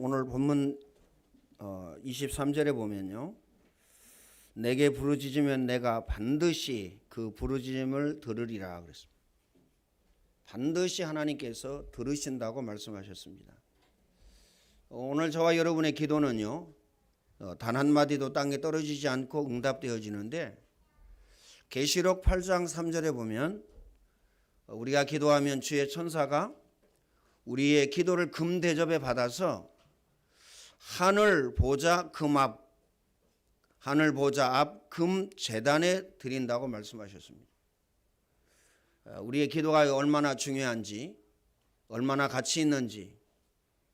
오늘 본문 23절에 보면요. 내게 부르짖으면 내가 반드시 그 부르짖음을 들으리라 그랬습니다. 반드시 하나님께서 들으신다고 말씀하셨습니다. 오늘 저와 여러분의 기도는요. 단 한마디도 땅에 떨어지지 않고 응답되어지는데 계시록 8장 3절에 보면 우리가 기도하면 주의 천사가 우리의 기도를 금 대접에 받아서 하늘 보좌 앞 금 제단에 드린다고 말씀하셨습니다. 우리의 기도가 얼마나 중요한지, 얼마나 가치 있는지,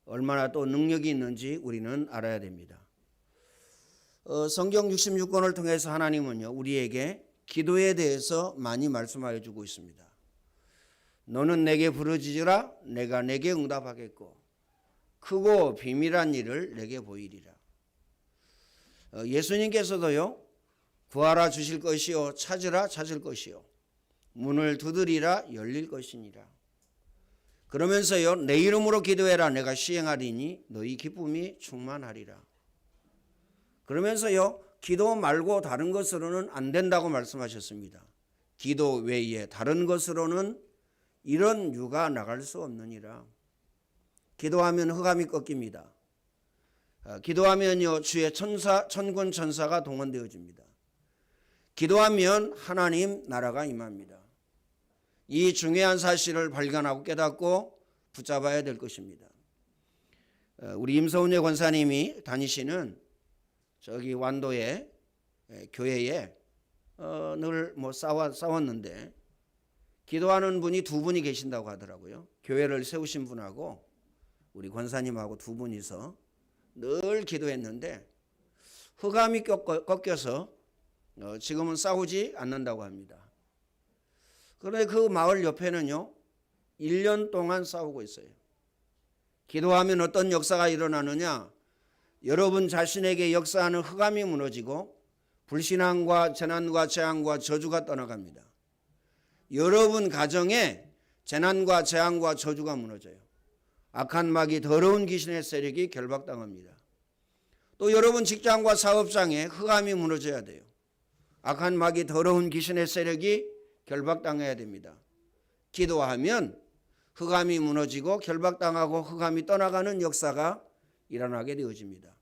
얼마나 또 능력이 있는지 우리는 알아야 됩니다. 성경 66권을 통해서 하나님은요, 우리에게 기도에 대해서 많이 말씀하여 주고 있습니다. 너는 내게 부르짖으라 내가 내게 응답하겠고 크고 비밀한 일을 내게 보이리라. 예수님께서도요, 구하라 주실 것이요 찾으라 찾을 것이요 문을 두드리라 열릴 것이니라. 그러면서요, 내 이름으로 기도해라 내가 시행하리니 너희 기쁨이 충만하리라. 그러면서요, 기도 말고 다른 것으로는 안 된다고 말씀하셨습니다. 기도 외에 다른 것으로는 이런 유가 나갈 수 없느니라. 기도하면 흑암이 꺾입니다. 기도하면요, 주의 천군 천사가 동원되어집니다. 기도하면 하나님 나라가 임합니다. 이 중요한 사실을 발견하고 깨닫고 붙잡아야 될 것입니다. 우리 임서훈의 권사님이 다니시는 저기 완도의 교회에 늘 싸웠는데 기도하는 분이 두 분이 계신다고 하더라고요. 교회를 세우신 분하고 우리 권사님하고 두 분이서 늘 기도했는데 흑암이 꺾여서 지금은 싸우지 않는다고 합니다. 그런데 그 마을 옆에는요 1년 동안 싸우고 있어요. 기도하면 어떤 역사가 일어나느냐, 여러분 자신에게 역사하는 흑암이 무너지고 불신앙과 재난과 재앙과 저주가 떠나갑니다. 여러분 가정에 재난과 재앙과 저주가 무너져요. 악한 마귀 더러운 귀신의 세력이 결박당합니다. 또 여러분 직장과 사업장에 흑암이 무너져야 돼요. 악한 마귀 더러운 귀신의 세력이 결박당해야 됩니다. 기도하면 흑암이 무너지고 결박당하고 흑암이 떠나가는 역사가 일어나게 되어집니다.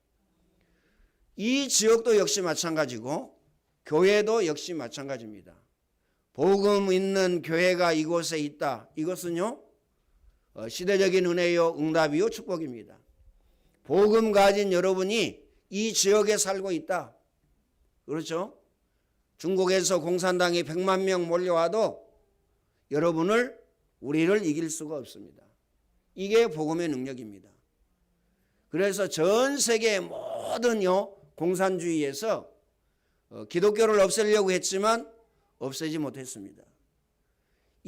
이 지역도 역시 마찬가지고 교회도 역시 마찬가지입니다. 복음 있는 교회가 이곳에 있다. 이것은요 시대적인 은혜요 응답이요 축복입니다. 복음 가진 여러분이 이 지역에 살고 있다. 그렇죠? 중국에서 공산당이 100만 명 몰려와도 우리를 이길 수가 없습니다. 이게 복음의 능력입니다. 그래서 전 세계의 모든 공산주의에서 기독교를 없애려고 했지만 없애지 못했습니다.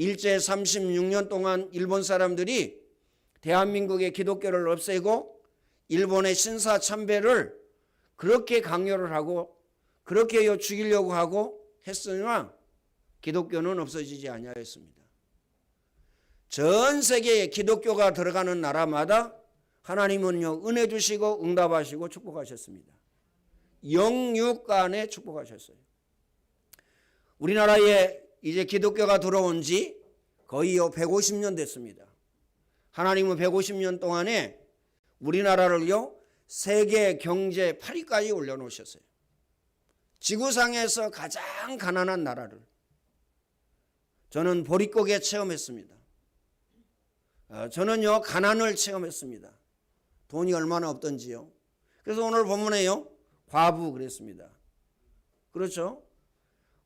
일제 36년 동안 일본 사람들이 대한민국의 기독교를 없애고 일본의 신사 참배를 그렇게 강요를 하고 그렇게 죽이려고 하고 했으나 기독교는 없어지지 아니하였습니다. 전 세계에 기독교가 들어가는 나라마다 하나님은요 은혜 주시고 응답하시고 축복하셨습니다. 영육간에 축복하셨어요. 우리나라에 이제 기독교가 들어온 지 거의 150년 됐습니다. 하나님은 150년 동안에 우리나라를요 세계 경제 8위까지 올려놓으셨어요. 지구상에서 가장 가난한 나라를 저는 보릿고개 체험했습니다. 저는요 가난을 체험했습니다. 돈이 얼마나 없던지요. 그래서 오늘 본문에요 과부 그랬습니다. 그렇죠?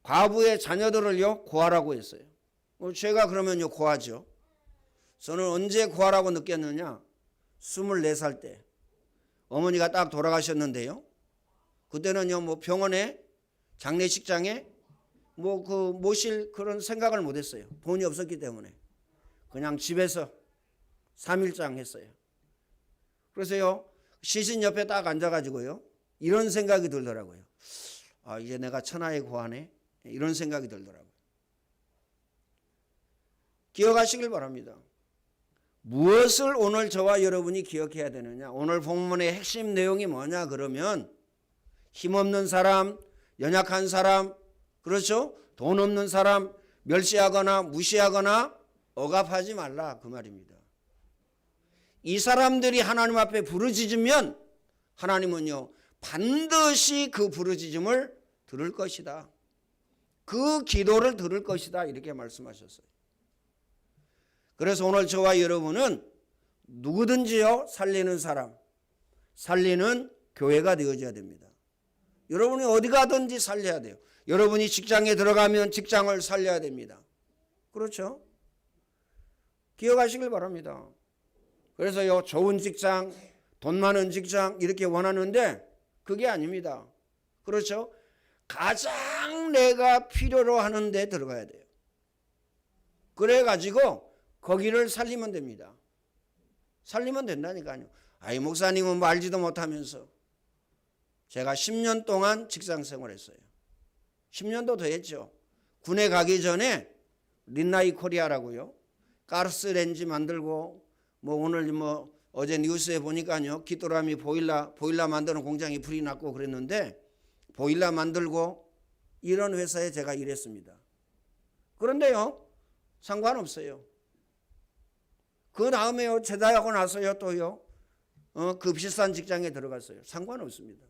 과부의 자녀들을요 고아라고 했어요. 제가 그러면요 고아죠. 저는 언제 고아라고 느꼈느냐, 24살 때 어머니가 딱 돌아가셨는데요. 그때는요 병원에 장례식장에 모실 그런 생각을 못했어요. 돈이 없었기 때문에 그냥 집에서 3일장 했어요. 그래서요 시신 옆에 딱 앉아가지고요 이런 생각이 들더라고요. 이제 내가 천하의 고아네, 이런 생각이 들더라고요. 기억하시길 바랍니다. 무엇을 오늘 저와 여러분이 기억해야 되느냐? 오늘 본문의 핵심 내용이 뭐냐? 그러면 힘없는 사람, 연약한 사람, 그렇죠? 돈 없는 사람 멸시하거나 무시하거나 억압하지 말라 그 말입니다. 이 사람들이 하나님 앞에 부르짖으면 하나님은요 반드시 그 부르짖음을 들을 것이다. 그 기도를 들을 것이다 이렇게 말씀하셨어요. 그래서 오늘 저와 여러분은 누구든지요 살리는 사람, 살리는 교회가 되어줘야 됩니다. 여러분이 어디 가든지 살려야 돼요. 여러분이 직장에 들어가면 직장을 살려야 됩니다. 그렇죠? 기억하시길 바랍니다. 그래서요 좋은 직장, 돈 많은 직장 이렇게 원하는데 그게 아닙니다. 그렇죠? 가장 내가 필요로 하는 데 들어가야 돼요. 그래가지고 거기를 살리면 됩니다. 살리면 된다니까요. 아이 목사님은 뭐 알지도 못하면서. 제가 10년 동안 직장 생활했어요. 10년도 더 했죠. 군에 가기 전에 린나이 코리아라고요. 가스레인지 만들고 뭐 오늘 뭐 어제 뉴스에 보니까요. 귀뚜라미 보일러 만드는 공장이 불이 났고 그랬는데 보일러 만들고 이런 회사에 제가 일했습니다. 그런데요. 상관없어요. 그 다음에요. 제대하고 나서요. 또요. 그 비싼 직장에 들어갔어요. 상관없습니다.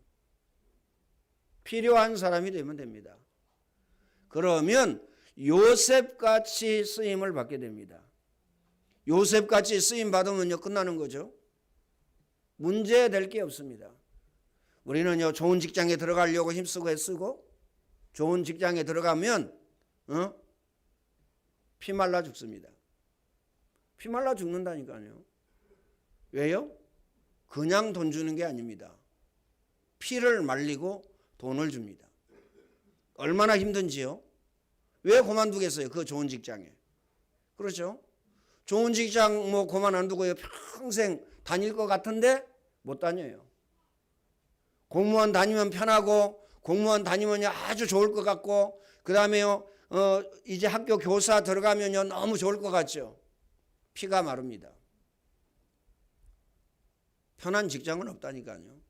필요한 사람이 되면 됩니다. 그러면 요셉같이 쓰임을 받게 됩니다. 요셉같이 쓰임 받으면요 끝나는 거죠. 문제될 게 없습니다. 우리는요 좋은 직장에 들어가려고 힘쓰고 애쓰고 좋은 직장에 들어가면 피 말라 죽습니다. 피 말라 죽는다니까요. 왜요? 그냥 돈 주는 게 아닙니다. 피를 말리고 돈을 줍니다. 얼마나 힘든지요? 왜 그만두겠어요? 그 좋은 직장에. 그렇죠? 좋은 직장 뭐 그만 안 두고요. 평생 다닐 것 같은데 못 다녀요. 공무원 다니면 편하고 공무원 다니면 아주 좋을 것 같고 그 다음에요. 이제 학교 교사 들어가면요. 너무 좋을 것 같죠? 피가 마릅니다. 편한 직장은 없다니까요.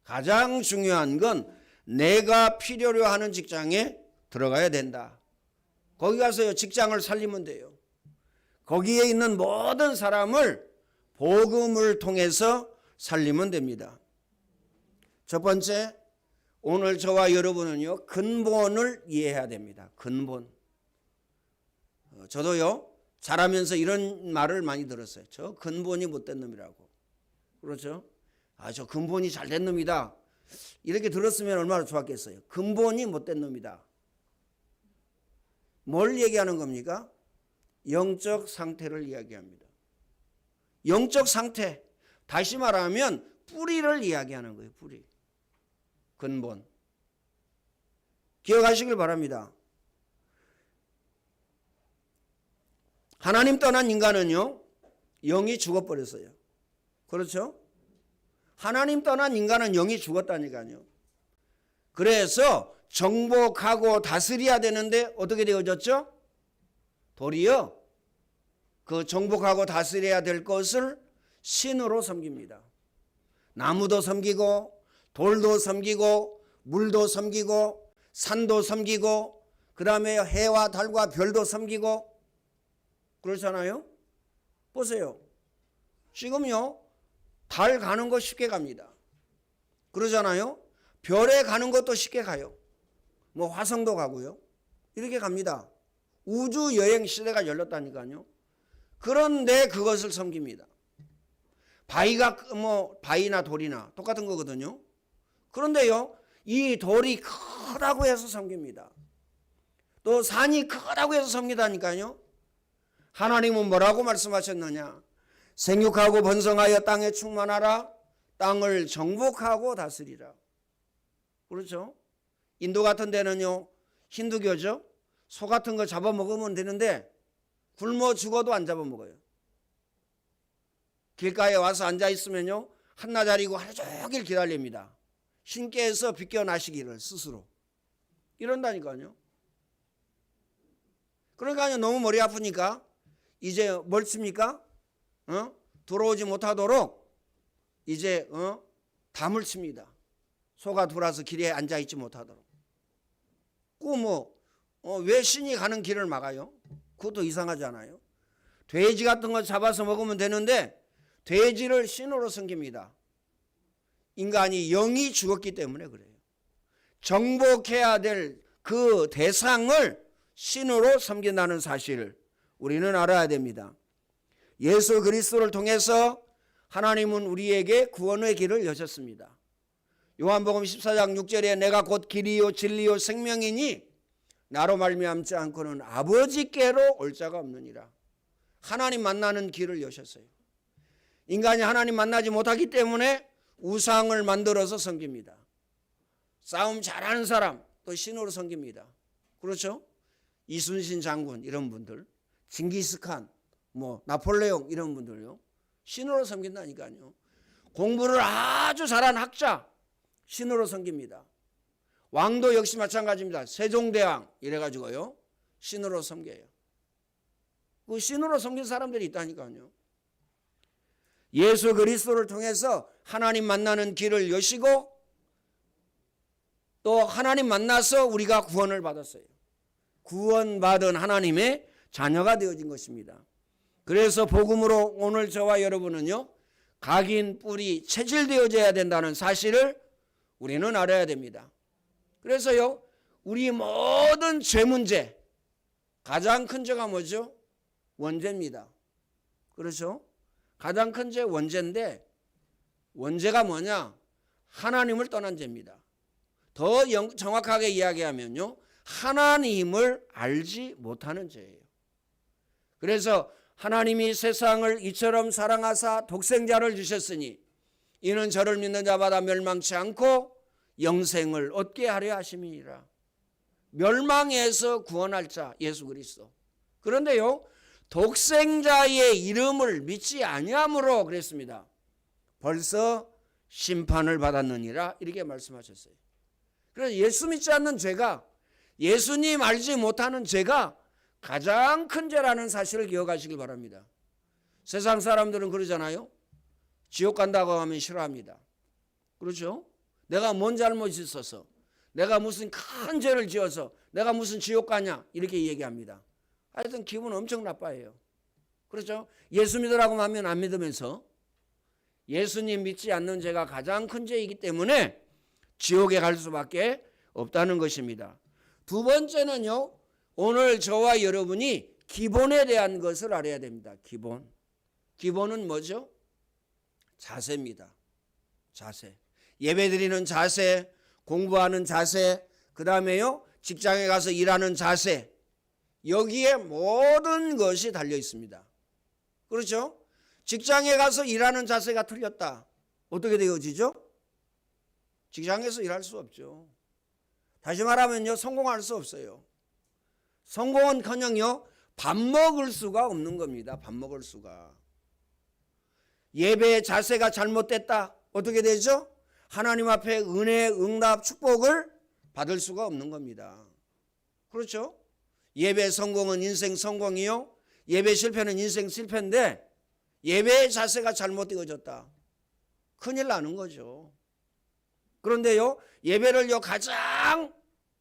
가장 중요한 건 내가 필요로 하는 직장에 들어가야 된다. 거기 가서요 직장을 살리면 돼요. 거기에 있는 모든 사람을 복음을 통해서 살리면 됩니다. 첫 번째, 오늘 저와 여러분은요 근본을 이해해야 됩니다. 근본. 저도요 자라면서 이런 말을 많이 들었어요. 저 근본이 못된 놈이라고. 그렇죠? 저 근본이 잘된 놈이다. 이렇게 들었으면 얼마나 좋았겠어요. 근본이 못된 놈이다. 뭘 얘기하는 겁니까? 영적 상태를 이야기합니다. 영적 상태. 다시 말하면 뿌리를 이야기하는 거예요. 뿌리. 근본. 기억하시길 바랍니다. 하나님 떠난 인간은요. 영이 죽어버렸어요. 그렇죠? 하나님 떠난 인간은 영이 죽었다니까요. 그래서 정복하고 다스려야 되는데 어떻게 되어졌죠? 도리어 그 정복하고 다스려야 될 것을 신으로 섬깁니다. 나무도 섬기고 돌도 섬기고 물도 섬기고 산도 섬기고 그 다음에 해와 달과 별도 섬기고 그렇잖아요. 보세요. 지금요 달 가는 거 쉽게 갑니다. 그러잖아요. 별에 가는 것도 쉽게 가요. 뭐 화성도 가고요. 이렇게 갑니다. 우주 여행 시대가 열렸다니까요. 그런데 그것을 섬깁니다. 바위가 뭐 바위나 돌이나 똑같은 거거든요. 그런데요. 이 돌이 크다고 해서 섬깁니다. 또 산이 크다고 해서 섬기다니까요. 하나님은 뭐라고 말씀하셨느냐? 생육하고 번성하여 땅에 충만하라. 땅을 정복하고 다스리라. 그렇죠? 인도 같은 데는요. 힌두교죠. 소 같은 거 잡아먹으면 되는데 굶어 죽어도 안 잡아먹어요. 길가에 와서 앉아있으면요. 한나자리고 하루 종일 기다립니다. 신께서 비껴나시기를 스스로. 이런다니까요. 그러니까요. 너무 머리 아프니까 이제 뭘 씁니까? 들어오지 못하도록 이제 담을 칩니다. 소가 들어와서 길에 앉아있지 못하도록. 왜 신이 가는 길을 막아요? 그것도 이상하지 않아요? 돼지 같은 거 잡아서 먹으면 되는데 돼지를 신으로 섬깁니다. 인간이 영이 죽었기 때문에 그래요. 정복해야 될 그 대상을 신으로 섬긴다는 사실을 우리는 알아야 됩니다. 예수 그리스도를 통해서 하나님은 우리에게 구원의 길을 여셨습니다. 요한복음 14장 6절에 내가 곧 길이요 진리요 생명이니 나로 말미암지 않고는 아버지께로 올 자가 없느니라. 하나님 만나는 길을 여셨어요. 인간이 하나님 만나지 못하기 때문에 우상을 만들어서 섬깁니다. 싸움 잘하는 사람 또 신으로 섬깁니다. 그렇죠? 이순신 장군 이런 분들, 징기스칸, 나폴레옹 이런 분들요, 신으로 섬긴다니까요. 공부를 아주 잘한 학자 신으로 섬깁니다. 왕도 역시 마찬가지입니다. 세종대왕 이래가지고요 신으로 섬겨요. 그 신으로 섬긴 사람들이 있다니까요. 예수 그리스도를 통해서 하나님 만나는 길을 여시고 또 하나님 만나서 우리가 구원을 받았어요. 구원받은 하나님의 자녀가 되어진 것입니다. 그래서 복음으로 오늘 저와 여러분은요 각인 뿌리 체질되어져야 된다는 사실을 우리는 알아야 됩니다. 그래서요 우리 모든 죄 문제 가장 큰 죄가 뭐죠? 원죄입니다. 그렇죠? 가장 큰 죄 원죄인데 원죄가 뭐냐? 하나님을 떠난 죄입니다. 더 정확하게 이야기하면요 하나님을 알지 못하는 죄예요. 그래서 하나님이 세상을 이처럼 사랑하사 독생자를 주셨으니 이는 저를 믿는 자마다 멸망치 않고 영생을 얻게 하려 하심이니라. 멸망에서 구원할 자 예수 그리스도. 그런데요 독생자의 이름을 믿지 아니함으로 그랬습니다. 벌써 심판을 받았느니라 이렇게 말씀하셨어요. 그래서 예수 믿지 않는 죄가, 예수님 알지 못하는 죄가 가장 큰 죄라는 사실을 기억하시길 바랍니다. 세상 사람들은 그러잖아요. 지옥 간다고 하면 싫어합니다. 그렇죠? 내가 뭔 잘못이 있어서, 내가 무슨 큰 죄를 지어서 내가 무슨 지옥 가냐 이렇게 얘기합니다. 하여튼 기분 엄청 나빠해요. 그렇죠? 예수 믿으라고 하면 안 믿으면서 예수님 믿지 않는 죄가 가장 큰 죄이기 때문에 지옥에 갈 수밖에 없다는 것입니다. 두 번째는요 오늘 저와 여러분이 기본에 대한 것을 알아야 됩니다. 기본은 뭐죠? 자세입니다. 자세. 예배드리는 자세, 공부하는 자세, 그 다음에요 직장에 가서 일하는 자세, 여기에 모든 것이 달려 있습니다. 그렇죠? 직장에 가서 일하는 자세가 틀렸다. 어떻게 되어지죠? 직장에서 일할 수 없죠. 다시 말하면요 성공할 수 없어요. 성공은커녕요 밥 먹을 수가 없는 겁니다. 밥 먹을 수가. 예배의 자세가 잘못됐다. 어떻게 되죠? 하나님 앞에 은혜, 응답, 축복을 받을 수가 없는 겁니다. 그렇죠? 예배 성공은 인생 성공이요, 예배 실패는 인생 실패인데 예배의 자세가 잘못되어졌다. 큰일 나는 거죠. 그런데요 예배를요 가장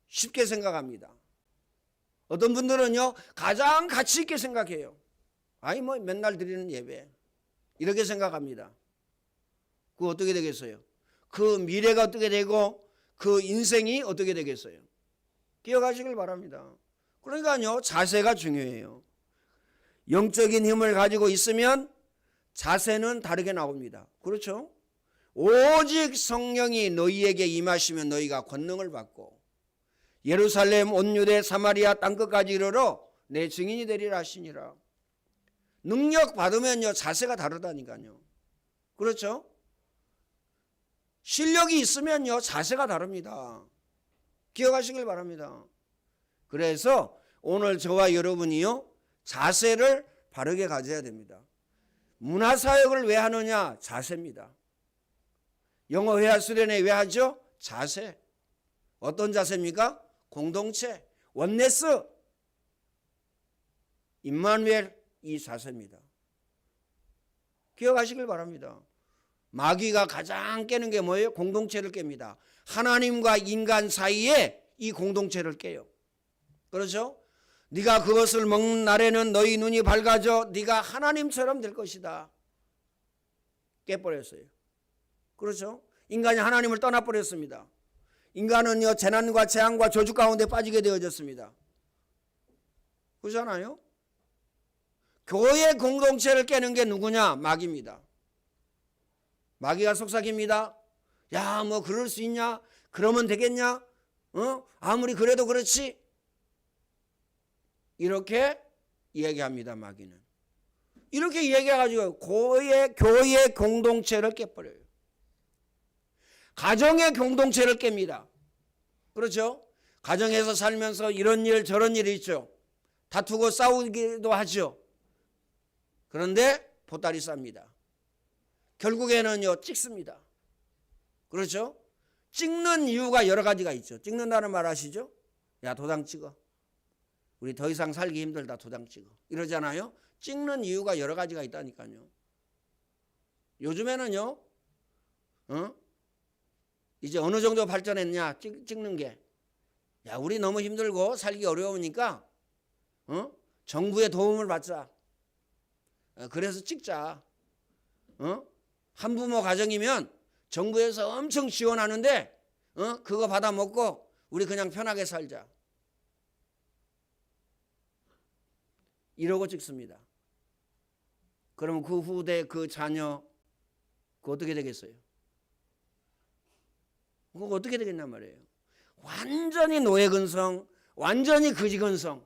쉽게 생각합니다. 어떤 분들은요 가장 가치 있게 생각해요. 아니 맨날 드리는 예배 이렇게 생각합니다. 그거 어떻게 되겠어요? 그 미래가 어떻게 되고 그 인생이 어떻게 되겠어요? 기억하시길 바랍니다. 그러니까요 자세가 중요해요. 영적인 힘을 가지고 있으면 자세는 다르게 나옵니다. 그렇죠? 오직 성령이 너희에게 임하시면 너희가 권능을 받고 예루살렘 온 유대 사마리아 땅끝까지 이르러 내 증인이 되리라 하시니라. 능력 받으면요 자세가 다르다니까요. 그렇죠? 실력이 있으면요 자세가 다릅니다. 기억하시길 바랍니다. 그래서 오늘 저와 여러분이요 자세를 바르게 가져야 됩니다. 문화사역을 왜 하느냐? 자세입니다. 영어 회화 수련회 왜 하죠? 자세. 어떤 자세입니까? 공동체, 원네스, 임마누엘 이 자세입니다. 기억하시길 바랍니다. 마귀가 가장 깨는 게 뭐예요? 공동체를 깹니다. 하나님과 인간 사이에 이 공동체를 깨요. 그렇죠? 네가 그것을 먹는 날에는 너희 눈이 밝아져 네가 하나님처럼 될 것이다. 깨버렸어요. 그렇죠? 인간이 하나님을 떠나버렸습니다. 인간은요, 재난과 재앙과 저주 가운데 빠지게 되어졌습니다. 그렇잖아요? 교회 공동체를 깨는 게 누구냐? 마귀입니다. 마귀가 속삭입니다. 야, 뭐 그럴 수 있냐? 그러면 되겠냐? 아무리 그래도 그렇지. 이렇게 얘기합니다. 마귀는. 이렇게 얘기해가지고 교회 공동체를 깨버려요. 가정의 공동체를 깹니다. 그렇죠? 가정에서 살면서 이런 일 저런 일이 있죠. 다투고 싸우기도 하죠. 그런데 보따리 쌉니다. 결국에는요, 찍습니다. 그렇죠? 찍는 이유가 여러 가지가 있죠. 찍는다는 말 아시죠? 야, 도장 찍어. 우리 더 이상 살기 힘들다, 도장 찍어. 이러잖아요. 찍는 이유가 여러 가지가 있다니까요. 요즘에는요, 이제 어느 정도 발전했냐, 찍는 게. 야, 우리 너무 힘들고 살기 어려우니까, 정부의 도움을 받자. 그래서 찍자. 한부모 가정이면 정부에서 엄청 지원하는데, 그거 받아 먹고 우리 그냥 편하게 살자. 이러고 찍습니다. 그러면 그 후대 그 자녀 그거 어떻게 되겠어요? 그거 어떻게 되겠냔 말이에요. 완전히 노예근성, 완전히 거지근성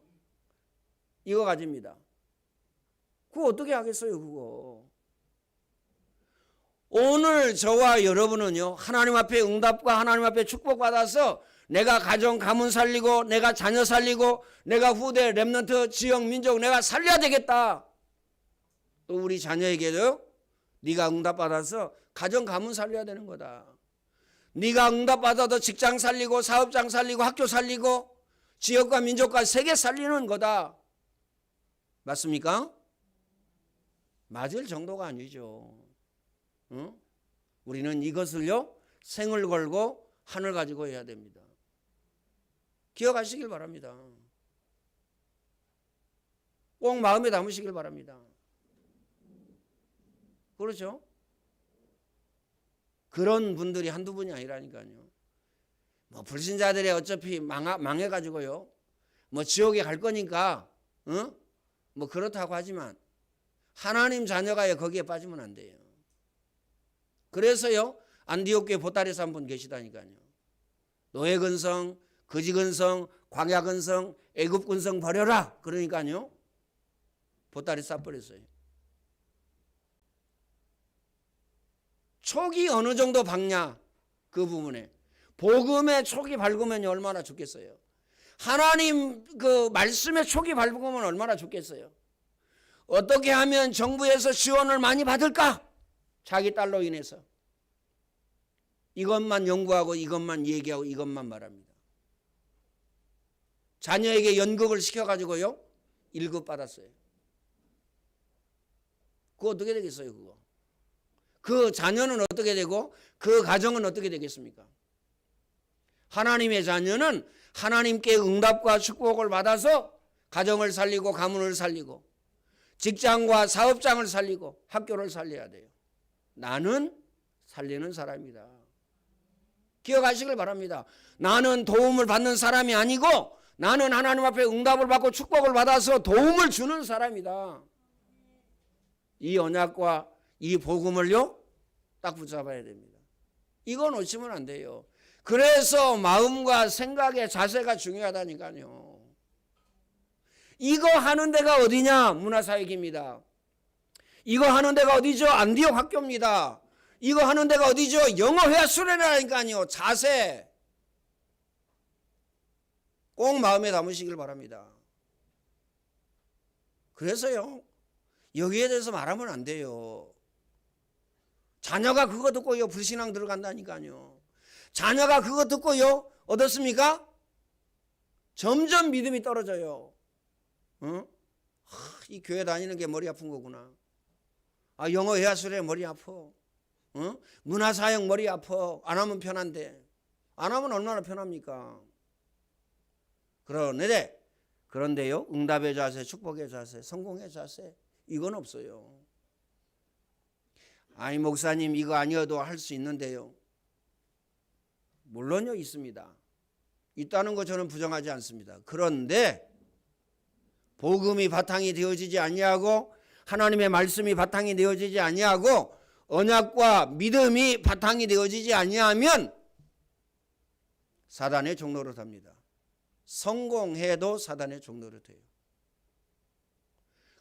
이거 가집니다. 그거 어떻게 하겠어요? 그거. 오늘 저와 여러분은요, 하나님 앞에 응답과 하나님 앞에 축복받아서 내가 가정 가문 살리고 내가 자녀 살리고 내가 후대 렘넌트 지역 민족 내가 살려야 되겠다. 또 우리 자녀에게도 네가 응답받아서 가정 가문 살려야 되는 거다. 네가 응답받아도 직장 살리고 사업장 살리고 학교 살리고 지역과 민족과 세계 살리는 거다. 맞습니까? 맞을 정도가 아니죠. 우리는 이것을요, 생을 걸고 하늘 가지고 해야 됩니다. 기억하시길 바랍니다. 꼭 마음에 담으시길 바랍니다. 그렇죠? 그런 분들이 한두 분이 아니라니까요. 뭐 불신자들이 어차피 망해가지고요, 뭐 지옥에 갈 거니까 뭐 그렇다고 하지만 하나님 자녀가 거기에 빠지면 안 돼요. 그래서요, 안디옥 교회 보따리에서 한 분 계시다니까요. 노예근성, 거지근성, 광야근성, 애굽근성 버려라. 그러니까요, 보따리 싸버렸어요. 촉이 어느 정도 박냐, 그 부분에. 복음의 촉이 밝으면 얼마나 좋겠어요. 하나님 그 말씀의 촉이 밝으면 얼마나 좋겠어요. 어떻게 하면 정부에서 지원을 많이 받을까? 자기 딸로 인해서. 이것만 연구하고 이것만 얘기하고 이것만 말합니다. 자녀에게 연극을 시켜가지고요, 1급 받았어요. 그거 어떻게 되겠어요, 그거? 그 자녀는 어떻게 되고 그 가정은 어떻게 되겠습니까? 하나님의 자녀는 하나님께 응답과 축복을 받아서 가정을 살리고 가문을 살리고 직장과 사업장을 살리고 학교를 살려야 돼요. 나는 살리는 사람이다. 기억하시길 바랍니다. 나는 도움을 받는 사람이 아니고 나는 하나님 앞에 응답을 받고 축복을 받아서 도움을 주는 사람이다. 이 언약과 이 복음을요, 딱 붙잡아야 됩니다. 이거 놓치면 안 돼요. 그래서 마음과 생각의 자세가 중요하다니까요. 이거 하는 데가 어디냐? 문화사역입니다. 이거 하는 데가 어디죠? 안디옥 학교입니다. 이거 하는 데가 어디죠? 영어회화 수련회라니까요. 자세 꼭 마음에 담으시길 바랍니다. 그래서요, 여기에 대해서 말하면 안 돼요. 자녀가 그거 듣고요, 불신앙 들어간다니까요. 자녀가 그거 듣고요, 어떻습니까? 점점 믿음이 떨어져요. 이 교회 다니는 게 머리 아픈 거구나. 아, 영어 회화술에 머리 아파. 문화사역 머리 아파. 안 하면 편한데. 안 하면 얼마나 편합니까? 그런데요, 응답의 자세, 축복의 자세, 성공의 자세, 이건 없어요. 아니, 목사님, 이거 아니어도 할 수 있는데요. 물론요, 있습니다. 있다는 거 저는 부정하지 않습니다. 그런데 복음이 바탕이 되어지지 아니하고 하나님의 말씀이 바탕이 되어지지 아니하고 언약과 믿음이 바탕이 되어지지 아니하면 사단의 종로로 답니다. 성공해도 사단의 종로로 돼요.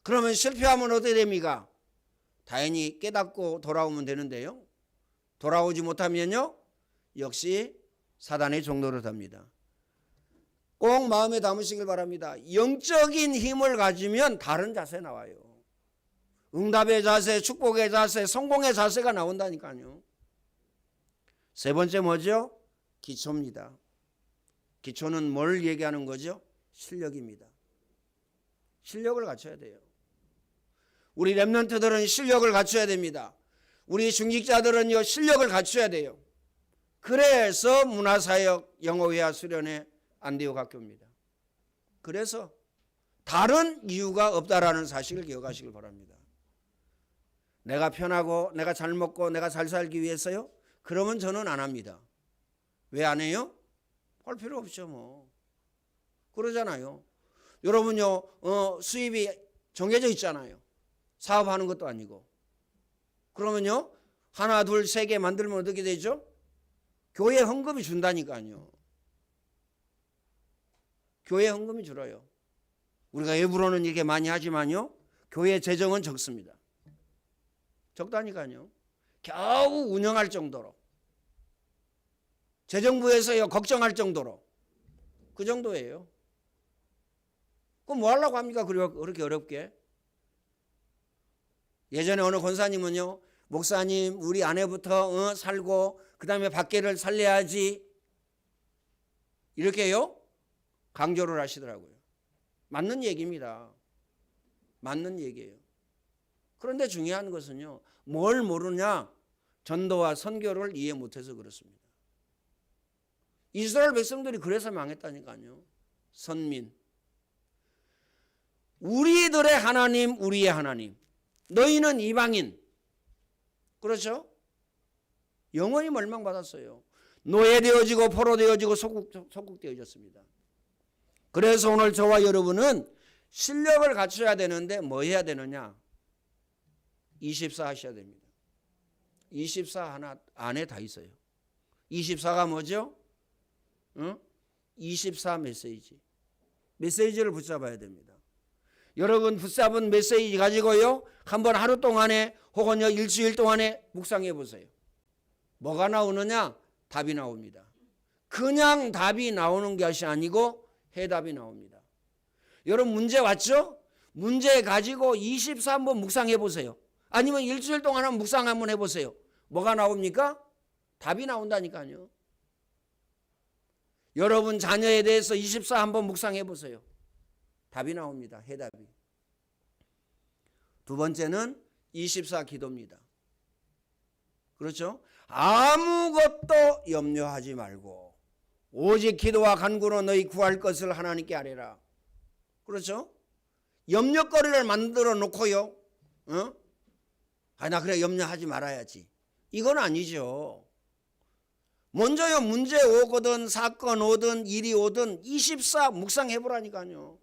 그러면 실패하면 어떻게 됩니까? 다행히 깨닫고 돌아오면 되는데요. 돌아오지 못하면요, 역시 사단의 종로로 답니다. 꼭 마음에 담으시길 바랍니다. 영적인 힘을 가지면 다른 자세 나와요. 응답의 자세, 축복의 자세, 성공의 자세가 나온다니까요. 세 번째 뭐죠? 기초입니다. 기초는 뭘 얘기하는 거죠? 실력입니다. 실력을 갖춰야 돼요. 우리 렘넌트들은 실력을 갖춰야 됩니다. 우리 중직자들은요, 실력을 갖춰야 돼요. 그래서 문화사역, 영어회화 수련회 안디옥 학교입니다. 그래서 다른 이유가 없다라는 사실을 기억하시길 바랍니다. 내가 편하고 내가 잘 먹고 내가 잘 살기 위해서요? 그러면 저는 안 합니다. 왜 안 해요? 할 필요 없죠, 뭐. 그러잖아요. 여러분요, 수입이 정해져 있잖아요. 사업하는 것도 아니고. 그러면요, 하나, 둘, 세 개 만들면 어떻게 되죠? 교회 헌금이 준다니까요. 교회 헌금이 줄어요. 우리가 일부러는 이렇게 많이 하지만요, 교회 재정은 적습니다. 적다니까요. 겨우 운영할 정도로. 재정부에서요, 걱정할 정도로. 그 정도예요. 그럼 뭐 하려고 합니까? 그렇게 어렵게. 예전에 어느 권사님은요, 목사님, 우리 아내부터 살고 그 다음에 밖에를 살려야지, 이렇게요 강조를 하시더라고요. 맞는 얘기입니다. 맞는 얘기예요. 그런데 중요한 것은요, 뭘 모르냐? 전도와 선교를 이해 못해서 그렇습니다. 이스라엘 백성들이 그래서 망했다니까요. 선민. 우리들의 하나님, 우리의 하나님. 너희는 이방인. 그렇죠? 영원히 멸망받았어요. 노예되어지고 포로되어지고 속국되어졌습니다. 그래서 오늘 저와 여러분은 실력을 갖춰야 되는데 뭐 해야 되느냐? 24 하셔야 됩니다. 24 하나 안에 다 있어요. 24가 뭐죠? 24 메시지. 메시지를 붙잡아야 됩니다. 여러분 붙잡은 메시지 가지고요, 한번 하루 동안에 혹은요 일주일 동안에 묵상해 보세요. 뭐가 나오느냐? 답이 나옵니다. 그냥 답이 나오는 것이 아니고 해답이 나옵니다. 여러분 문제 왔죠? 문제 가지고 24 한번 묵상해 보세요. 아니면 일주일 동안 한번 묵상 한번 해보세요. 뭐가 나옵니까? 답이 나온다니까요. 여러분 자녀에 대해서 24 한번 묵상해 보세요. 답이 나옵니다. 해답이. 두 번째는 24 기도입니다. 그렇죠? 아무것도 염려하지 말고 오직 기도와 간구로 너희 구할 것을 하나님께 아뢰라. 그렇죠? 염려거리를 만들어 놓고요, 나 그래 염려하지 말아야지, 이건 아니죠. 먼저요, 문제 오거든 사건 오든 일이 오든 24 묵상해 보라니까요.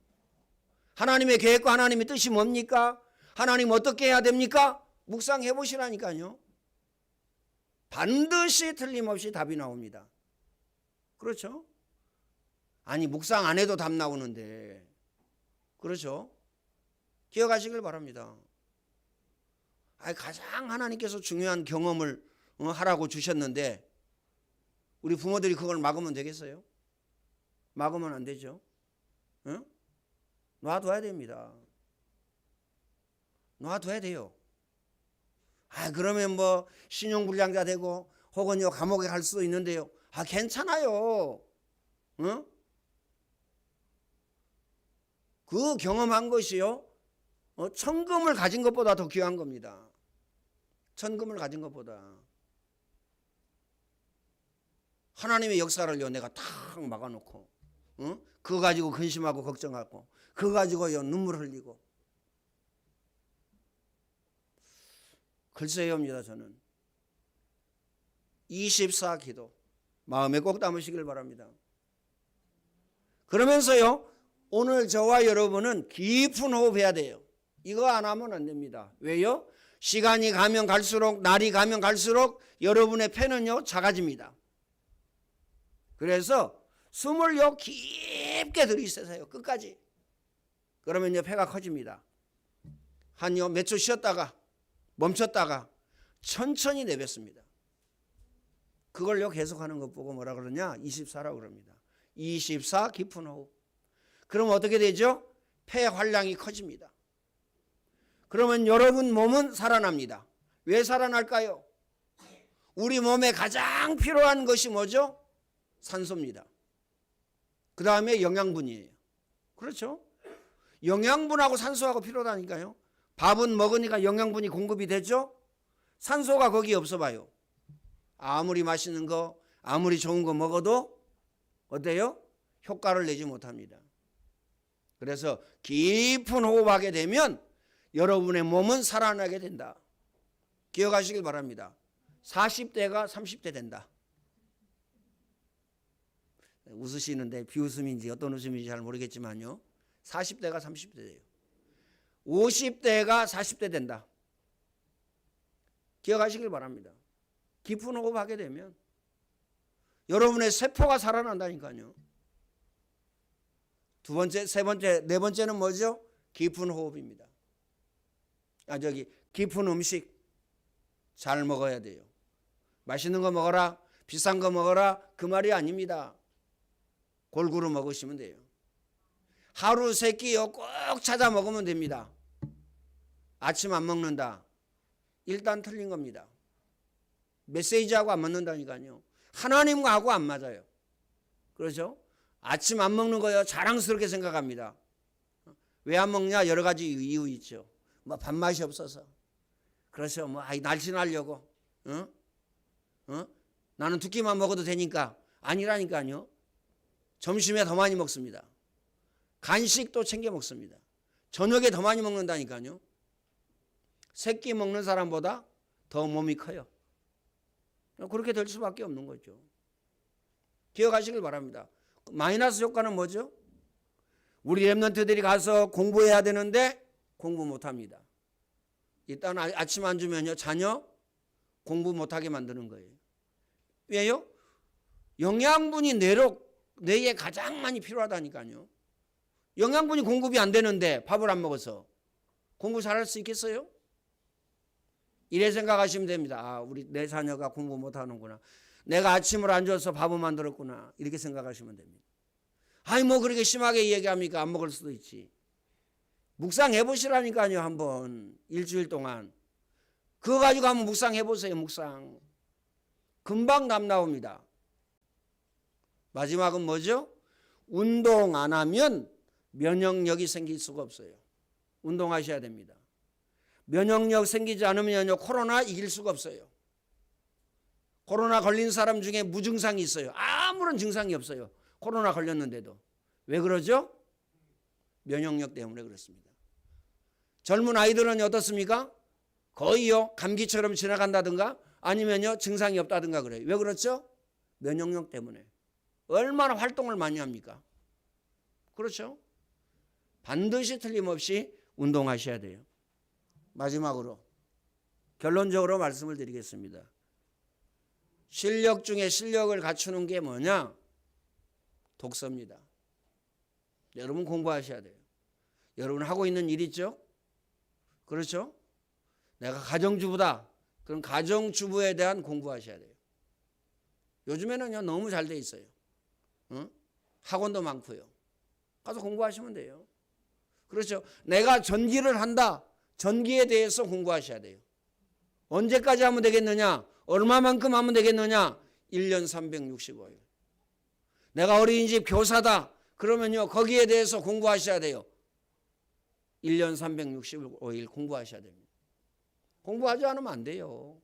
하나님의 계획과 하나님의 뜻이 뭡니까? 하나님 어떻게 해야 됩니까? 묵상해 보시라니까요. 반드시 틀림없이 답이 나옵니다. 그렇죠? 아니 묵상 안 해도 답 나오는데. 그렇죠? 기억하시길 바랍니다. 가장 하나님께서 중요한 경험을 하라고 주셨는데 우리 부모들이 그걸 막으면 되겠어요? 막으면 안 되죠. 놔둬야 됩니다. 놔둬야 돼요. 그러면 뭐 신용불량자 되고 혹은 감옥에 갈 수도 있는데요. 괜찮아요. 그 경험한 것이요, 천금을 가진 것보다 더 귀한 겁니다. 천금을 가진 것보다 하나님의 역사를요 내가 탁 막아놓고 그거 가지고 근심하고 걱정하고 그거 가지고요 눈물 흘리고 글쎄요입니다. 저는 24 기도 마음에 꼭 담으시길 바랍니다. 그러면서요 오늘 저와 여러분은 깊은 호흡해야 돼요. 이거 안 하면 안 됩니다. 왜요? 시간이 가면 갈수록 날이 가면 갈수록 여러분의 폐는요 작아집니다. 그래서 숨을요 깊게 들이쉬세요. 끝까지. 그러면요 폐가 커집니다. 한요 몇 초 쉬었다가 멈췄다가 천천히 내뱉습니다. 그걸요 계속하는 것 보고 뭐라 그러냐 24라고 그럽니다. 24 깊은 호흡. 그럼 어떻게 되죠? 폐 활량이 커집니다. 그러면 여러분 몸은 살아납니다. 왜 살아날까요? 우리 몸에 가장 필요한 것이 뭐죠? 산소입니다. 그 다음에 영양분이에요. 그렇죠? 영양분하고 산소하고 필요하다니까요. 밥은 먹으니까 영양분이 공급이 되죠? 산소가 거기 없어 봐요. 아무리 맛있는 거, 아무리 좋은 거 먹어도 어때요? 효과를 내지 못합니다. 그래서 깊은 호흡하게 되면 여러분의 몸은 살아나게 된다. 기억하시길 바랍니다. 40대가 30대 된다. 웃으시는데 비웃음인지 어떤 웃음인지 잘 모르겠지만요. 40대가 30대 돼요. 50대가 40대 된다. 기억하시길 바랍니다. 깊은 호흡하게 되면 여러분의 세포가 살아난다니까요. 두 번째, 세 번째, 네 번째는 뭐죠? 깊은 호흡입니다. 깊은 음식 잘 먹어야 돼요. 맛있는 거 먹어라, 비싼 거 먹어라 그 말이 아닙니다. 골고루 먹으시면 돼요. 하루 세 끼요 꼭 찾아 먹으면 됩니다. 아침 안 먹는다. 일단 틀린 겁니다. 메시지하고 안 맞는다니까요. 하나님과하고 안 맞아요. 그렇죠? 아침 안 먹는 거요 자랑스럽게 생각합니다. 왜 안 먹냐? 여러 가지 이유 있죠. 뭐 밥맛이 없어서. 그래서 뭐 날씬하려고. 나는 두 끼만 먹어도 되니까. 아니라니까요. 점심에 더 많이 먹습니다. 간식도 챙겨 먹습니다. 저녁에 더 많이 먹는다니까요. 세 끼 먹는 사람보다 더 몸이 커요. 그렇게 될 수밖에 없는 거죠. 기억하시길 바랍니다. 마이너스 효과는 뭐죠? 우리 랩런트들이 가서 공부해야 되는데 공부 못합니다. 일단 아침 안 주면요 자녀 공부 못하게 만드는 거예요. 왜요? 영양분이 뇌에 가장 많이 필요하다니까요. 영양분이 공급이 안 되는데 밥을 안 먹어서 공부 잘할 수 있겠어요? 이래 생각하시면 됩니다. 우리 내 자녀가 공부 못하는구나. 내가 아침을 안 줘서 밥을 만들었구나. 이렇게 생각하시면 됩니다. 뭐 그렇게 심하게 얘기합니까? 안 먹을 수도 있지. 묵상해 보시라니까요. 한번 일주일 동안. 그거 가지고 한번 묵상해 보세요. 묵상. 금방 답 나옵니다. 마지막은 뭐죠? 운동 안 하면 면역력이 생길 수가 없어요. 운동하셔야 됩니다. 면역력 생기지 않으면요 코로나 이길 수가 없어요. 코로나 걸린 사람 중에 무증상이 있어요. 아무런 증상이 없어요. 코로나 걸렸는데도. 왜 그러죠? 면역력 때문에 그렇습니다. 젊은 아이들은 어떻습니까? 거의요 감기처럼 지나간다든가 아니면요 증상이 없다든가 그래요. 왜 그렇죠? 면역력 때문에. 얼마나 활동을 많이 합니까? 그렇죠? 반드시 틀림없이 운동하셔야 돼요. 마지막으로 결론적으로 말씀을 드리겠습니다. 실력 중에 실력을 갖추는 게 뭐냐? 독서입니다. 여러분 공부하셔야 돼요. 여러분 하고 있는 일 있죠? 그렇죠? 내가 가정주부다. 그럼 가정주부에 대한 공부하셔야 돼요. 요즘에는요 너무 잘 돼 있어요. 학원도 많고요. 가서 공부하시면 돼요. 그렇죠? 내가 전기를 한다. 전기에 대해서 공부하셔야 돼요. 언제까지 하면 되겠느냐? 얼마만큼 하면 되겠느냐? 1년 365일. 내가 어린이집 교사다. 그러면요 거기에 대해서 공부하셔야 돼요. 1년 365일 공부하셔야 됩니다. 공부하지 않으면 안 돼요.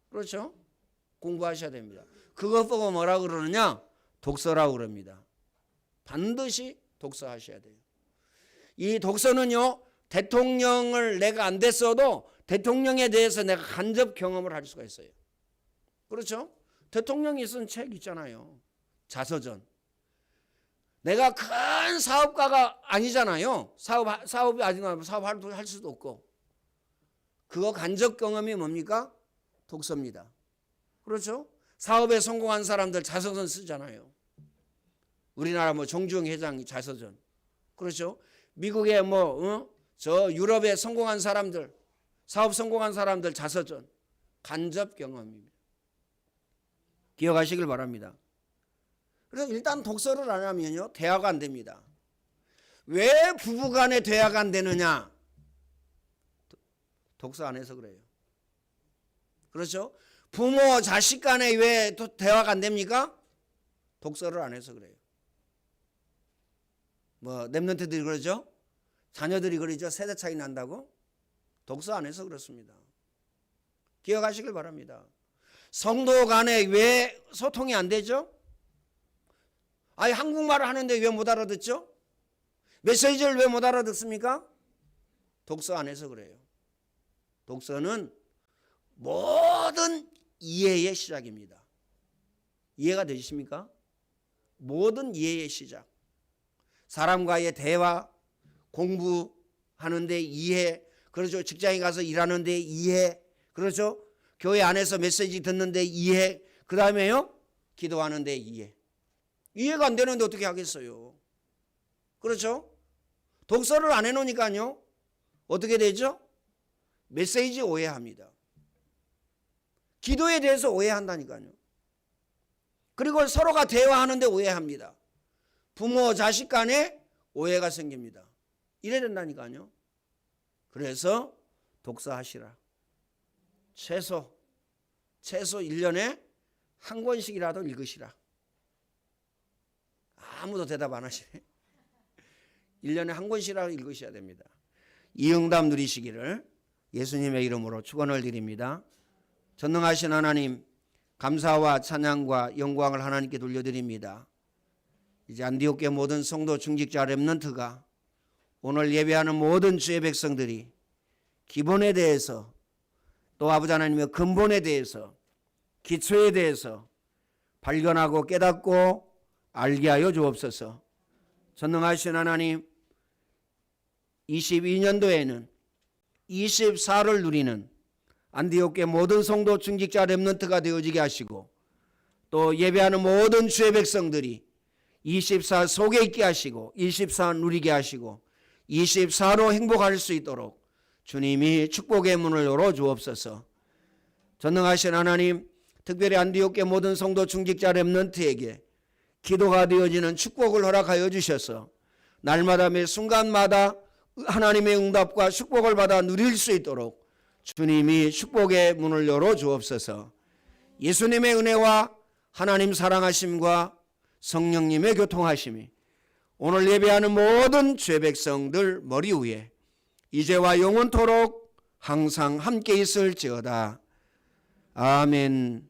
그렇죠? 공부하셔야 됩니다. 그것 보고 뭐라 그러느냐? 독서라고 그럽니다. 반드시 독서하셔야 돼요. 이 독서는요, 대통령을 내가 안 됐어도 대통령에 대해서 내가 간접 경험을 할 수가 있어요. 그렇죠? 대통령이 쓴 책 있잖아요. 자서전. 내가 큰 사업가가 아니잖아요. 사업이 아직 사업할 수도 없고. 그거 간접 경험이 뭡니까? 독서입니다. 그렇죠? 사업에 성공한 사람들 자서전 쓰잖아요. 우리나라 정주영 회장이 자서전. 그렇죠? 미국의 저 유럽에 성공한 사람들, 사업 성공한 사람들 자서전. 간접 경험입니다. 기억하시길 바랍니다. 그래서 일단 독서를 안 하면요, 대화가 안 됩니다. 왜 부부간에 대화가 안 되느냐? 독서 안 해서 그래요. 그렇죠? 부모 자식 간에 왜 대화가 안 됩니까? 독서를 안 해서 그래요. 랩런트들이 그러죠? 자녀들이 그러죠? 세대 차이 난다고? 독서 안 해서 그렇습니다. 기억하시길 바랍니다. 성도 간에 왜 소통이 안 되죠? 아니, 한국말을 하는데 왜 못 알아듣죠? 메시지를 왜 못 알아듣습니까? 독서 안 해서 그래요. 독서는 모든 이해의 시작입니다. 이해가 되십니까? 모든 이해의 시작. 사람과의 대화, 공부하는데 이해, 그렇죠? 직장에 가서 일하는데 이해, 그렇죠? 교회 안에서 메시지 듣는데 이해, 그 다음에요, 기도하는데 이해. 이해가 안 되는데 어떻게 하겠어요? 그렇죠? 독서를 안 해놓으니까요, 어떻게 되죠? 메시지 오해합니다. 기도에 대해서 오해한다니까요. 그리고 서로가 대화하는데 오해합니다. 부모 자식 간에 오해가 생깁니다. 이래야 된다니까요. 그래서 독서하시라. 최소 1년에 한 권씩이라도 읽으시라. 아무도 대답 안 하시네. 1년에 한 권씩이라도 읽으셔야 됩니다. 이 응답 누리시기를 예수님의 이름으로 축원을 드립니다. 전능하신 하나님, 감사와 찬양과 영광을 하나님께 돌려드립니다. 이제 안디옥교회 모든 성도 중직자 렘넌트가 오늘 예배하는 모든 주의 백성들이 기본에 대해서, 또 아버지 하나님의 근본에 대해서, 기초에 대해서 발견하고 깨닫고 알게 하여 주옵소서. 전능하신 하나님, 22년도에는 24를 누리는 안디옥교회 모든 성도 중직자 렘넌트가 되어지게 하시고, 또 예배하는 모든 주의 백성들이 24 속에 있게 하시고, 24 누리게 하시고, 24로 행복할 수 있도록 주님이 축복의 문을 열어 주옵소서. 전능하신 하나님, 특별히 안디옥교회 모든 성도 중직자 렘넌트에게 기도가 되어지는 축복을 허락하여 주셔서 날마다 매 순간마다 하나님의 응답과 축복을 받아 누릴 수 있도록 주님이 축복의 문을 열어 주옵소서. 예수님의 은혜와 하나님 사랑하심과 성령님의 교통하심이 오늘 예배하는 모든 죄 백성들 머리 위에 이제와 영원토록 항상 함께 있을지어다. 아멘.